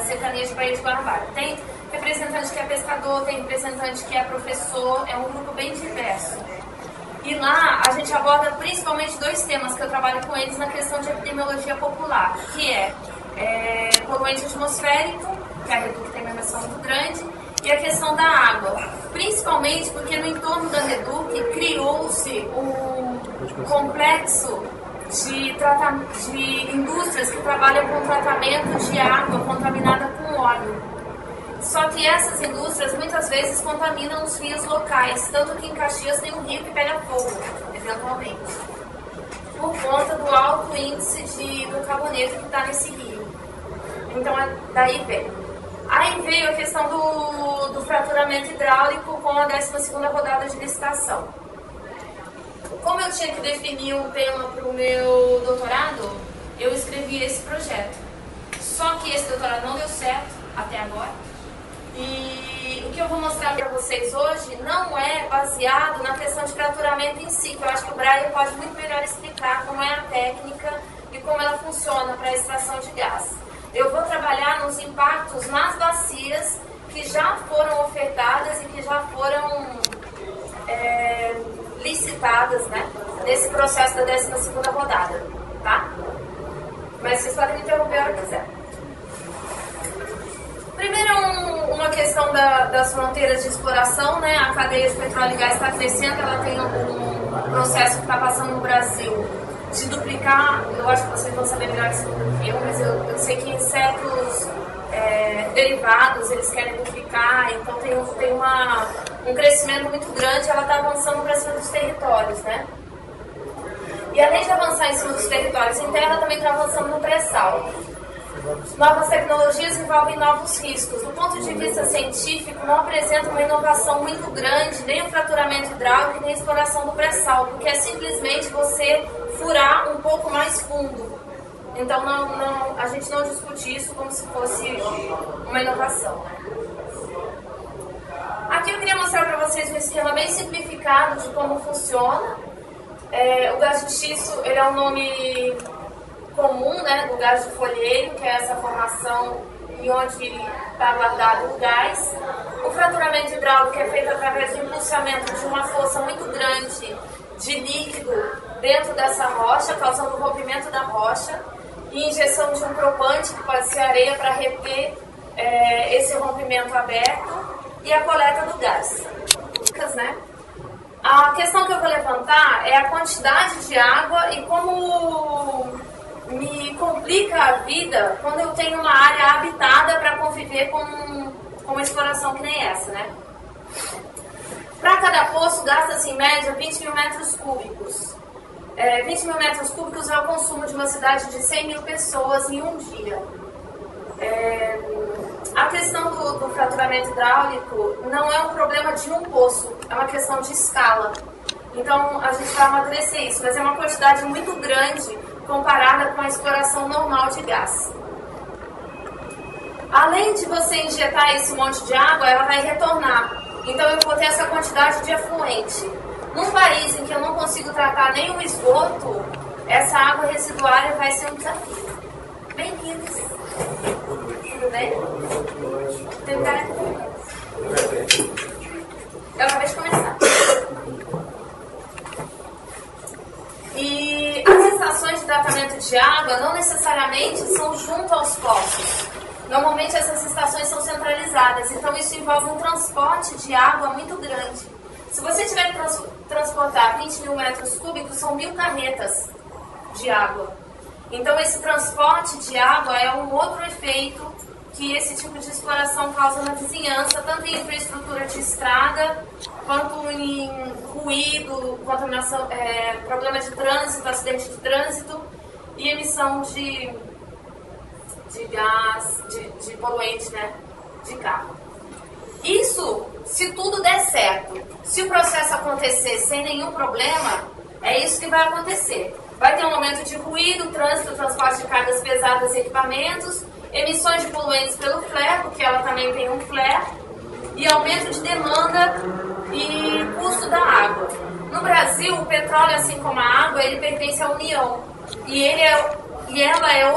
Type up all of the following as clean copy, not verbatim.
Cercanias de Baía de Guanabara. Tem representante que é pescador, tem representante que é professor, é um grupo bem diverso. E lá a gente aborda principalmente dois temas que eu trabalho com eles na questão de epidemiologia popular, que é poluente atmosférico, que a Reduc tem uma emissão muito grande, e a questão da água. Principalmente porque no entorno da Reduc criou-se um complexo de indústrias que trabalham com tratamento de água contaminada com óleo. Só que essas indústrias muitas vezes contaminam os rios locais, tanto que em Caxias tem um rio que pega fogo, eventualmente, por conta do alto índice do carboneto que está nesse rio. Então, daí vem. Aí veio a questão do fraturamento hidráulico com a 12ª rodada de licitação. Como eu tinha que definir um tema para o meu doutorado, eu escrevi esse projeto. Só que esse doutorado não deu certo até agora. E o que eu vou mostrar para vocês hoje não é baseado na questão de fraturamento em si, que eu acho que o Brian pode muito melhor explicar como é a técnica e como ela funciona para a extração de gás. Eu vou trabalhar nos impactos nas bacias que já foram ofertadas e que já foram licitadas, né, nesse processo da 12ª rodada, tá? Mas vocês podem me interromper a hora que quiser. Primeiro, uma questão das fronteiras de exploração, né? A cadeia de petróleo e gás está crescendo, ela tem um processo que está passando no Brasil de duplicar. Eu acho que vocês vão saber melhor isso do que eu, mas eu sei que insetos derivados eles querem duplicar, então tem um crescimento muito grande, ela está avançando para cima dos territórios, né? E além de avançar em cima dos territórios em terra, também está avançando no pré-sal. Novas tecnologias envolvem novos riscos. Do ponto de vista científico, não apresenta uma inovação muito grande, nem o fraturamento hidráulico, nem a exploração do pré-sal, porque é simplesmente você furar um pouco mais fundo. Então, a gente não discute isso como se fosse uma inovação. Aqui eu queria mostrar para vocês um esquema bem simplificado de como funciona. O gás de xisto, ele é um nome comum, né, do gás de folheiro, que é essa formação em onde está guardado o gás. O fraturamento hidráulico é feito através do impulsamento de uma força muito grande de líquido dentro dessa rocha, causando o rompimento da rocha, e injeção de um propante, que pode ser areia, para reter esse rompimento aberto, e a coleta do gás. Né? A questão que eu vou levantar é a quantidade de água e como me complica a vida quando eu tenho uma área habitada para conviver com uma exploração que nem essa, né? Para cada poço gasta-se em média 20 mil metros cúbicos. 20 mil metros cúbicos é o consumo de uma cidade de 100 mil pessoas em um dia. A questão do fraturamento hidráulico não é um problema de um poço, é uma questão de escala. Então a gente vai amadurecer isso, mas é uma quantidade muito grande comparada com a exploração normal de gás. Além de você injetar esse monte de água, ela vai retornar. Então eu vou ter essa quantidade de efluente. Num país em que eu não consigo tratar nenhum esgoto, essa água residuária vai ser um desafio. Bem-vindos. Tudo bem? Tem cara aqui. Eu acabei de começar. E as estações de tratamento de água não necessariamente são junto aos poços. Normalmente essas estações são centralizadas, então isso envolve um transporte de água muito grande. Se você tiver que transportar 20 mil metros cúbicos, são 1000 carretas de água. Então esse transporte de água é um outro efeito que esse tipo de exploração causa na vizinhança, tanto em infraestrutura de estrada, quanto em ruído, contaminação, problema de trânsito, acidente de trânsito e emissão de gás, de poluente, né, de carro. Isso, se tudo der certo, se o processo acontecer sem nenhum problema, é isso que vai acontecer. Vai ter um aumento de ruído, trânsito, transporte de cargas pesadas e equipamentos, emissões de poluentes pelo flare, porque ela também tem um flare, e aumento de demanda e custo da água. No Brasil, o petróleo, assim como a água, ele pertence à União, e ela é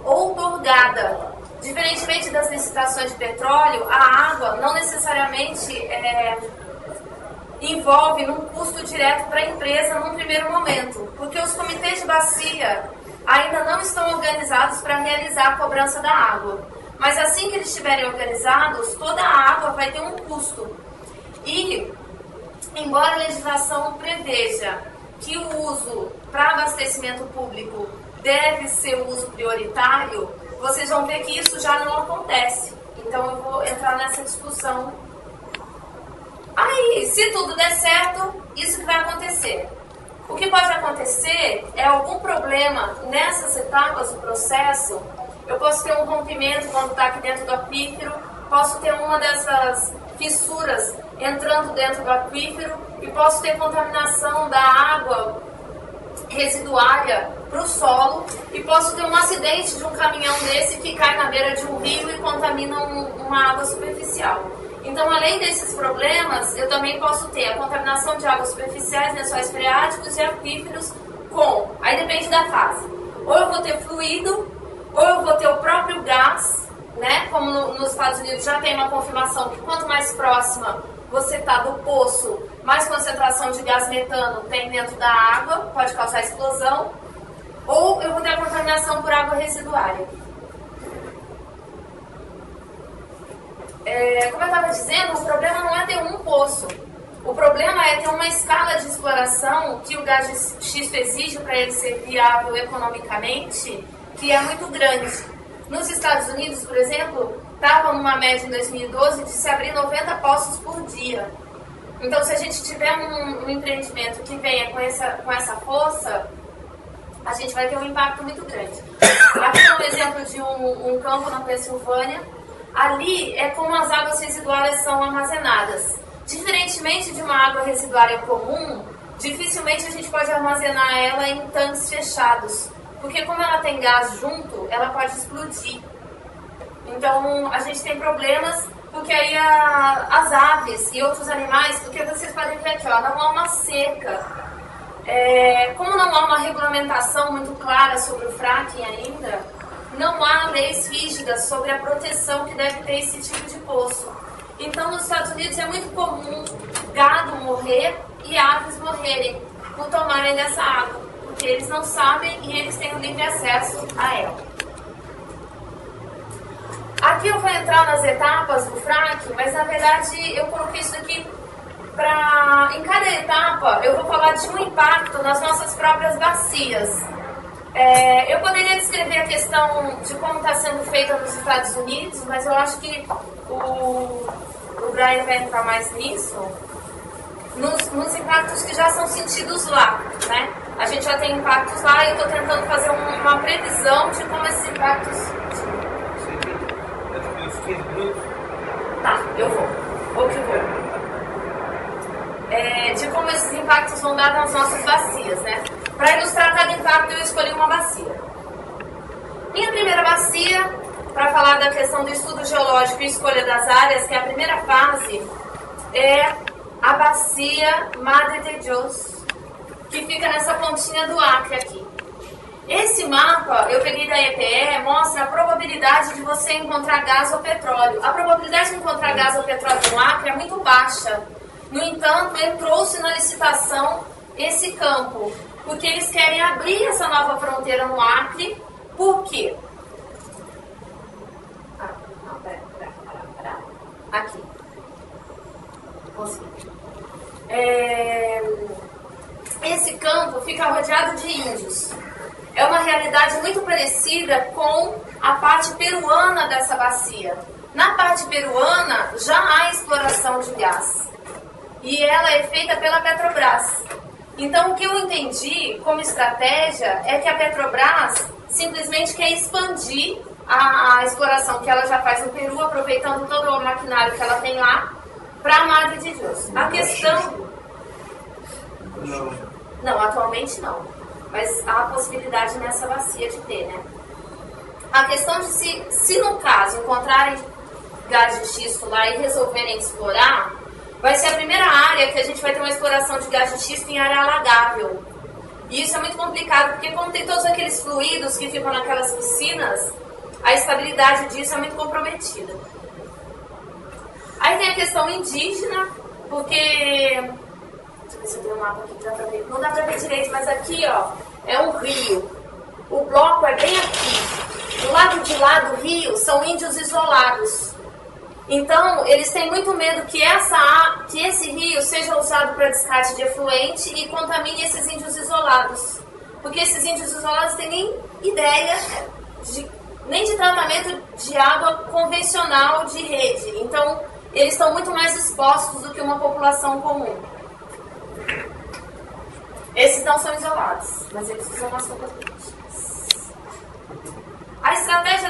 outorgada. Diferentemente das licitações de petróleo, a água não necessariamente envolve um custo direto para a empresa num primeiro momento, porque os comitês de bacia ainda não estão organizados para realizar a cobrança da água. Mas assim que eles estiverem organizados, toda a água vai ter um custo. E, embora a legislação preveja que o uso para abastecimento público deve ser o uso prioritário, vocês vão ver que isso já não acontece. Então eu vou entrar nessa discussão. Aí, se tudo der certo, isso que vai acontecer. O que pode acontecer é algum problema nessas etapas do processo. Eu posso ter um rompimento quando está aqui dentro do aquífero, posso ter uma dessas fissuras entrando dentro do aquífero e posso ter contaminação da água residuária para o solo e posso ter um acidente de um caminhão desse que cai na beira de um rio e contamina uma água superficial. Então, além desses problemas, eu também posso ter a contaminação de águas superficiais, lençóis freáticos e aquíferos aí depende da fase. Ou eu vou ter fluido, ou eu vou ter o próprio gás, né? Como nos Estados Unidos já tem uma confirmação que quanto mais próxima você está do poço, mais concentração de gás metano tem dentro da água, pode causar explosão. Ou eu vou ter a contaminação por água residuária. Como eu estava dizendo, o problema não é ter um poço. O problema é ter uma escala de exploração que o gás de xisto exige para ele ser viável economicamente, que é muito grande. Nos Estados Unidos, por exemplo, estava numa média em 2012 de se abrir 90 poços por dia. Então, se a gente tiver um empreendimento que venha com essa força, a gente vai ter um impacto muito grande. Aqui é um exemplo de um campo na Pensilvânia. Ali é como as águas residuárias são armazenadas. Diferentemente de uma água residuária comum, dificilmente a gente pode armazenar ela em tanques fechados, porque como ela tem gás junto, ela pode explodir. Então a gente tem problemas, porque aí as aves e outros animais, porque vocês podem ver aqui, ó, não há uma seca. Como não há uma regulamentação muito clara sobre o fracking ainda, não há leis rígidas sobre a proteção que deve ter esse tipo de poço. Então, nos Estados Unidos é muito comum gado morrer e aves morrerem por tomarem dessa água, porque eles não sabem e eles têm o livre acesso a ela. Aqui eu vou entrar nas etapas do fracking, mas na verdade eu coloquei isso aqui em cada etapa eu vou falar de um impacto nas nossas próprias bacias. Eu poderia descrever a questão de como está sendo feita nos Estados Unidos, mas eu acho que o Brian vai entrar mais nisso, nos impactos que já são sentidos lá, né? A gente já tem impactos lá e eu estou tentando fazer uma previsão de como esses impactos... Tá, eu vou que vou. De como esses impactos vão dar nas nossas bacias, né? Para ilustrar cada impacto, eu escolhi uma bacia. Minha primeira bacia, para falar da questão do estudo geológico e escolha das áreas, que é a primeira fase, é a bacia Madre de Deus, que fica nessa pontinha do Acre aqui. Esse mapa, eu peguei da EPE, mostra a probabilidade de você encontrar gás ou petróleo. A probabilidade de encontrar gás ou petróleo no Acre é muito baixa. No entanto, entrou-se na licitação esse campo, porque eles querem abrir essa nova fronteira no Acre. Por quê? Aqui. Consegui. Esse campo fica rodeado de índios. É uma realidade muito parecida com a parte peruana dessa bacia. Na parte peruana já há exploração de gás. E ela é feita pela Petrobras. Então, o que eu entendi como estratégia é que a Petrobras simplesmente quer expandir a exploração que ela já faz no Peru, aproveitando todo o maquinário que ela tem lá, para a Madre de Deus. A questão... Não, atualmente não. Mas há a possibilidade nessa bacia de ter, né? A questão de se no caso encontrarem gás de xisto lá e resolverem explorar, vai ser a primeira área que a gente vai ter uma exploração de gás de xisto em área alagável. E isso é muito complicado, porque como tem todos aqueles fluidos que ficam naquelas piscinas, a estabilidade disso é muito comprometida. Aí tem a questão indígena, porque... Deixa eu ver se eu tenho um mapa aqui que dá pra ver. Não dá pra ver direito, mas aqui, ó, é um rio. O bloco é bem aqui. Do lado de lá do rio são índios isolados. Então, eles têm muito medo que esse rio seja usado para descarte de efluente e contamine esses índios isolados. Porque esses índios isolados têm nem ideia nem de tratamento de água convencional de rede. Então, eles estão muito mais expostos do que uma população comum. Esses não são isolados, mas eles usam umas roupas políticas. A estratégia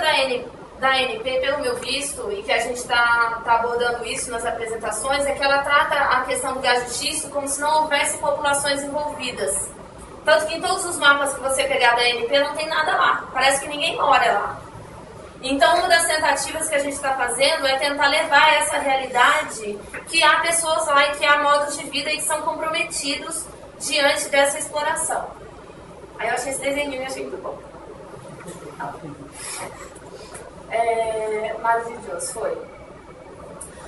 da ANP, pelo meu visto, e que a gente está abordando isso nas apresentações, é que ela trata a questão do gás de xisto como se não houvesse populações envolvidas. Tanto que em todos os mapas que você pegar da ANP não tem nada lá, parece que ninguém mora lá. Então, uma das tentativas que a gente está fazendo é tentar levar essa realidade que há pessoas lá e que há modos de vida e que são comprometidos diante dessa exploração. Aí eu achei esse desenho e achei muito bom. Maravilhoso, foi.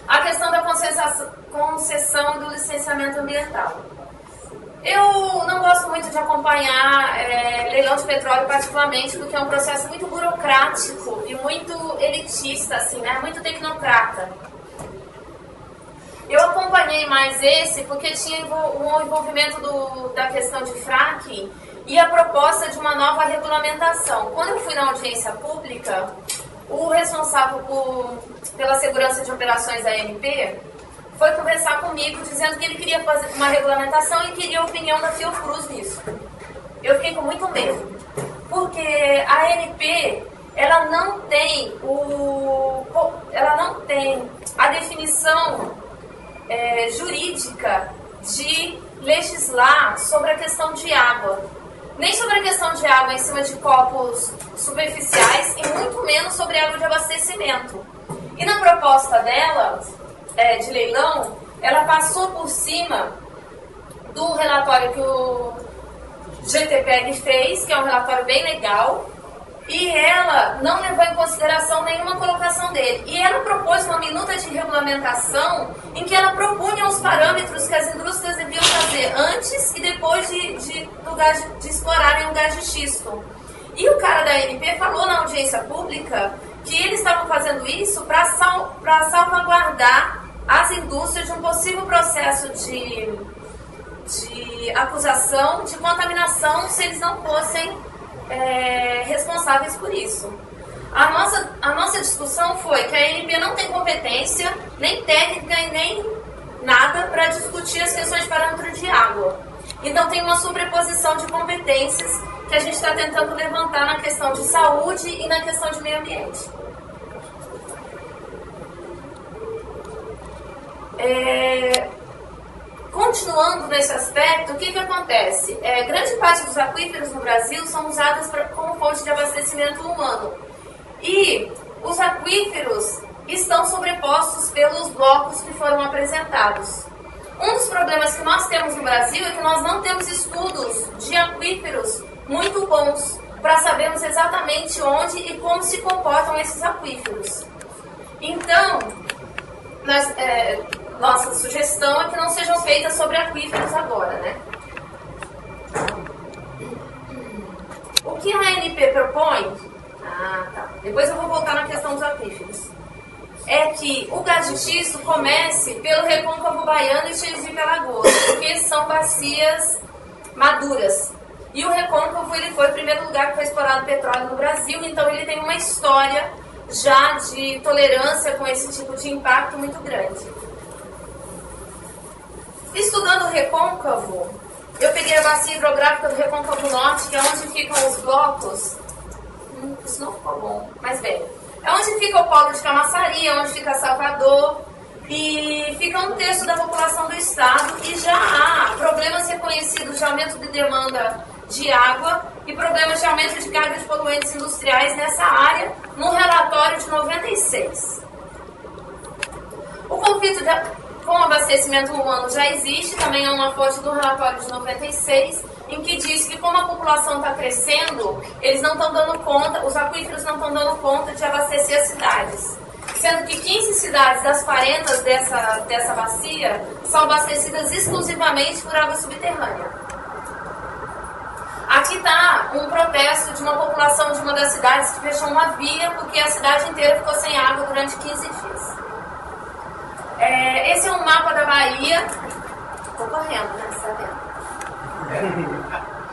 A questão da concessão do licenciamento ambiental. Eu não gosto muito de acompanhar leilão de petróleo particularmente, porque é um processo muito burocrático e muito elitista, assim, né? Muito tecnocrata. Eu acompanhei mais esse porque tinha um envolvimento da questão de fracking e a proposta de uma nova regulamentação. Quando eu fui na audiência pública, o responsável pela segurança de operações da ANP foi conversar comigo dizendo que ele queria fazer uma regulamentação e queria a opinião da Fiocruz nisso. Eu fiquei com muito medo, porque a ANP ela não tem a definição jurídica de legislar sobre a questão de água. Nem sobre a questão de água em cima de copos superficiais e muito menos sobre água de abastecimento. E na proposta dela, de leilão, ela passou por cima do relatório que o GTPEG fez, que é um relatório bem legal, e ela não levou em consideração nenhuma colocação dele. E ela propôs uma minuta de regulamentação em que ela propunha os parâmetros que as indústrias deviam fazer antes e depois de explorarem o gás de xisto. E o cara da ANP falou na audiência pública que eles estavam fazendo isso para salvaguardar as indústrias de um possível processo de acusação de contaminação se eles não fossem responsáveis por isso. A nossa discussão foi que a ANP não tem competência, nem técnica e nem nada para discutir as questões de parâmetro de água. Então tem uma sobreposição de competências que a gente está tentando levantar na questão de saúde e na questão de meio ambiente. Continuando nesse aspecto, o que acontece? Grande parte dos aquíferos no Brasil são usados como fonte de abastecimento humano. E os aquíferos estão sobrepostos pelos blocos que foram apresentados. Um dos problemas que nós temos no Brasil é que nós não temos estudos de aquíferos muito bons para sabermos exatamente onde e como se comportam esses aquíferos. Então, nossa sugestão é que não sejam feitas sobre aquíferos agora, né? O que a ANP propõe... Depois eu vou voltar na questão dos aquíferos. É que o gás de xisto comece pelo Recôncavo Baiano e Cheios de Pelagoas, porque são bacias maduras. E o Recôncavo ele foi o primeiro lugar que foi explorado petróleo no Brasil, então ele tem uma história já de tolerância com esse tipo de impacto muito grande. Estudando o Recôncavo, eu peguei a bacia hidrográfica do Recôncavo Norte, que é onde ficam os blocos. Isso não ficou bom, mas bem. É onde fica o polo de Camaçari, é onde fica Salvador, e fica um terço da população do estado, e já há problemas reconhecidos de aumento de demanda de água e problemas de aumento de carga de poluentes industriais nessa área, no relatório de 96. O conflito com o abastecimento humano já existe, também é uma fonte do relatório de 96, em que diz que como a população está crescendo, eles não estão dando conta, os aquíferos não estão dando conta de abastecer as cidades. Sendo que 15 cidades das 40 dessa bacia são abastecidas exclusivamente por água subterrânea. Aqui está um protesto de uma população de uma das cidades que fechou uma via porque a cidade inteira ficou sem água durante 15 dias. Esse é um mapa da Bahia. Estou correndo, né? Você tá vendo?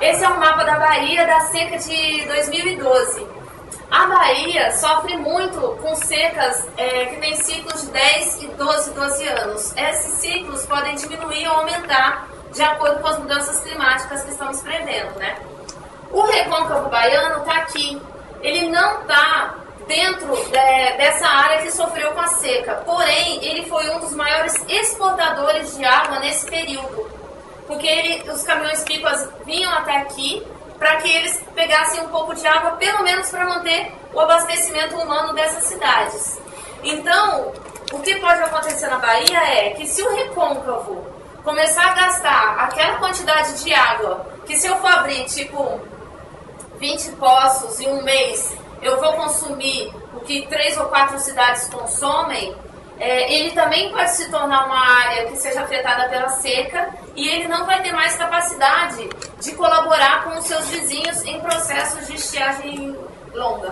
Esse é um mapa da Bahia da seca de 2012. A Bahia sofre muito com secas que têm ciclos de 10 e 12 anos. Esses ciclos podem diminuir ou aumentar de acordo com as mudanças climáticas que estamos prevendo, né? O recôncavo baiano está aqui. Ele não está dentro dessa área que sofreu com a seca. Porém, ele foi um dos maiores exportadores de água nesse período. Porque os caminhões-pipas vinham até aqui para que eles pegassem um pouco de água, pelo menos para manter o abastecimento humano dessas cidades. Então, o que pode acontecer na Bahia é que se o recôncavo começar a gastar aquela quantidade de água, que se eu for abrir, tipo, 20 poços em um mês, eu vou consumir o que 3 ou 4 cidades consomem, ele também pode se tornar uma área que seja afetada pela seca e ele não vai ter mais capacidade de colaborar com os seus vizinhos em processos de estiagem longa.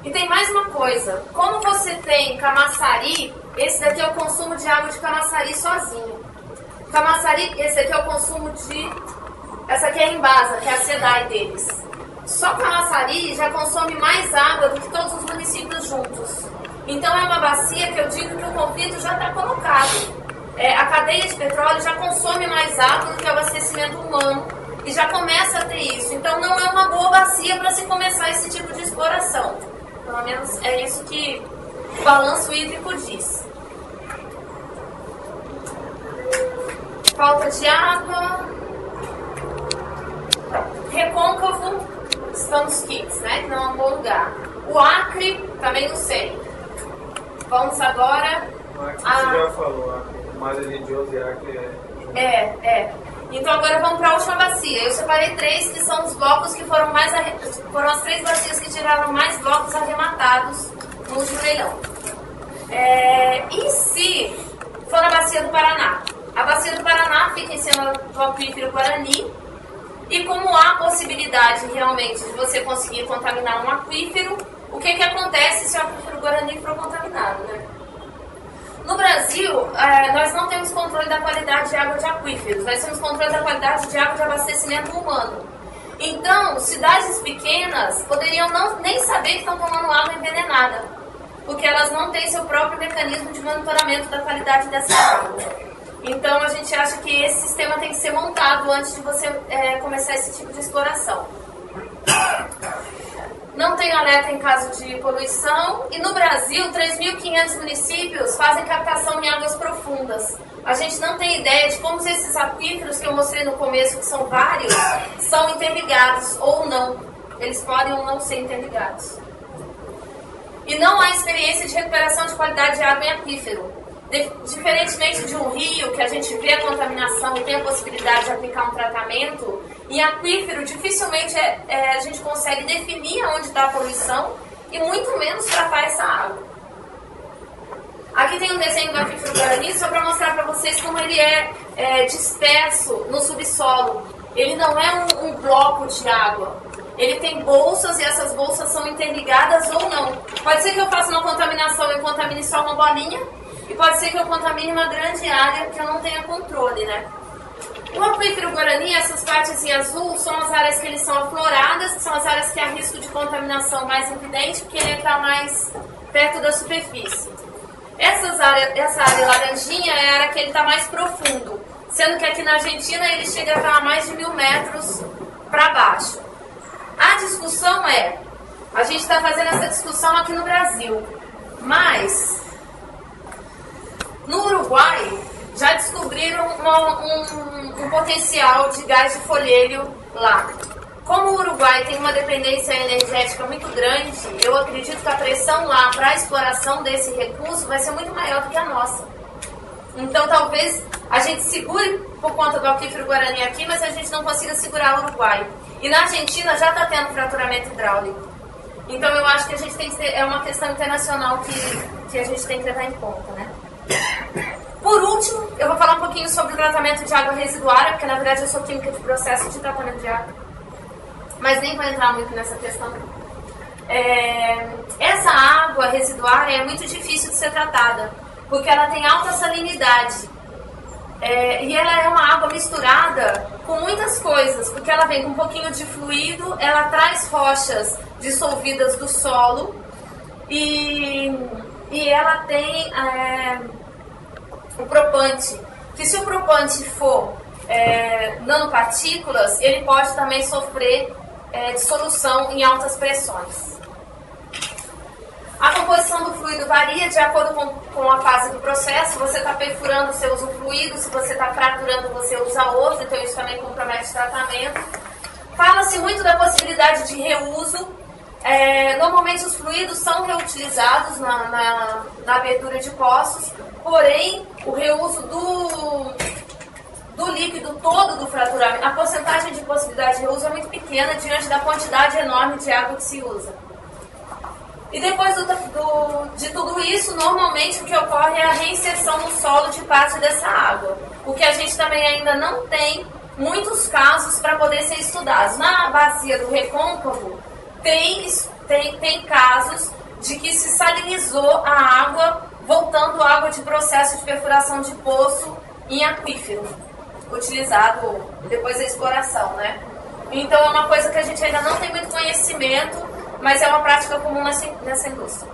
E tem mais uma coisa, como você tem Camaçari, esse daqui é o consumo de água de Camaçari sozinho. Camaçari, esse aqui é o consumo de... Essa aqui é a Embasa, que é a SEDAI deles. Só Camaçari já consome mais água do que todos os municípios juntos. Então é uma bacia que eu digo que o conflito já está colocado. A cadeia de petróleo já consome mais água do que o abastecimento humano e já começa a ter isso. Então não é uma boa bacia para se começar esse tipo de exploração. Pelo menos é isso que o balanço hídrico diz. Falta de água. Recôncavo, estamos quites, né? Que não é um bom lugar. O Acre, também não sei. Vamos agora... O Acre você já falou, o Mar Religioso e Acre é... Então agora vamos para a última bacia. Eu separei 3 que são os blocos que foram mais... Foram as 3 bacias que tiraram mais blocos arrematados no último leilão. E se for a bacia do Paraná? A bacia do Paraná fica em cima do aquífero Guarani. E como há possibilidade realmente de você conseguir contaminar um aquífero, o que acontece se o aquífero Guarani for contaminado, né? No Brasil, nós não temos controle da qualidade de água de aquíferos, nós temos controle da qualidade de água de abastecimento humano. Então, cidades pequenas poderiam nem saber que estão tomando água envenenada, porque elas não têm seu próprio mecanismo de monitoramento da qualidade dessa água. Então, a gente acha que esse sistema tem que ser montado antes de você começar esse tipo de exploração. Não tem alerta em caso de poluição. E no Brasil, 3.500 municípios fazem captação em águas profundas. A gente não tem ideia de como esses aquíferos que eu mostrei no começo, que são vários, são interligados ou não. Eles podem ou não ser interligados. E não há experiência de recuperação de qualidade de água em aquífero. Diferentemente de um rio, que a gente vê a contaminação e tem a possibilidade de aplicar um tratamento, em aquífero dificilmente a gente consegue definir onde está a poluição e muito menos tratar essa água. Aqui tem um desenho do aquífero Guarani só para mostrar para vocês como ele é disperso no subsolo. Ele não é um bloco de água. Ele tem bolsas e essas bolsas são interligadas ou não. Pode ser que eu faça uma contaminação e contamine só uma bolinha, e pode ser que eu contamine uma grande área que eu não tenha controle, né? O aquífero Guarani, essas partes em azul, são as áreas que eles são afloradas, que são as áreas que há risco de contaminação mais evidente, porque ele está mais perto da superfície. Essa área laranjinha é a área que ele está mais profundo, sendo que aqui na Argentina ele chega a estar a mais de 1.000 metros para baixo. A discussão a gente está fazendo essa discussão aqui no Brasil, mas no Uruguai já descobriram um potencial de gás de folheiro lá. Como o Uruguai tem uma dependência energética muito grande, eu acredito que a pressão lá para a exploração desse recurso vai ser muito maior do que a nossa. Então talvez a gente segure por conta do aquífero Guarani aqui, mas a gente não consiga segurar o Uruguai. E na Argentina já está tendo fraturamento hidráulico. Então eu acho que a gente tem que ter, é uma questão internacional que a gente tem que levar em conta, né? Por último, eu vou falar um pouquinho sobre o tratamento de água residuária, porque na verdade eu sou química de processo de tratamento de água. Mas nem vou entrar muito nessa questão. Essa água residuária é muito difícil de ser tratada, porque ela tem alta salinidade. E ela é uma água misturada com muitas coisas, porque ela vem com um pouquinho de fluido, ela traz rochas dissolvidas do solo e ela tem o propante, que se o propante for nanopartículas, ele pode também sofrer dissolução em altas pressões. A composição do fluido varia de acordo com a fase do processo. Você está perfurando, você usa um fluido. Se você está fraturando, você usa outro. Então isso também compromete o tratamento. Fala-se muito da possibilidade de reuso. Normalmente os fluidos são reutilizados na abertura de poços. Porém, o reuso do líquido todo do fraturamento, a porcentagem de possibilidade de reuso é muito pequena diante da quantidade enorme de água que se usa. E depois de tudo isso, normalmente o que ocorre é a reinserção no solo de parte dessa água. O que a gente também ainda não tem muitos casos para poder ser estudados. Na bacia do Recôncavo, tem casos de que se salinizou a água, voltando água de processo de perfuração de poço em aquífero, utilizado depois da exploração, né? Então é uma coisa que a gente ainda não tem muito conhecimento, mas é uma prática comum nessa indústria.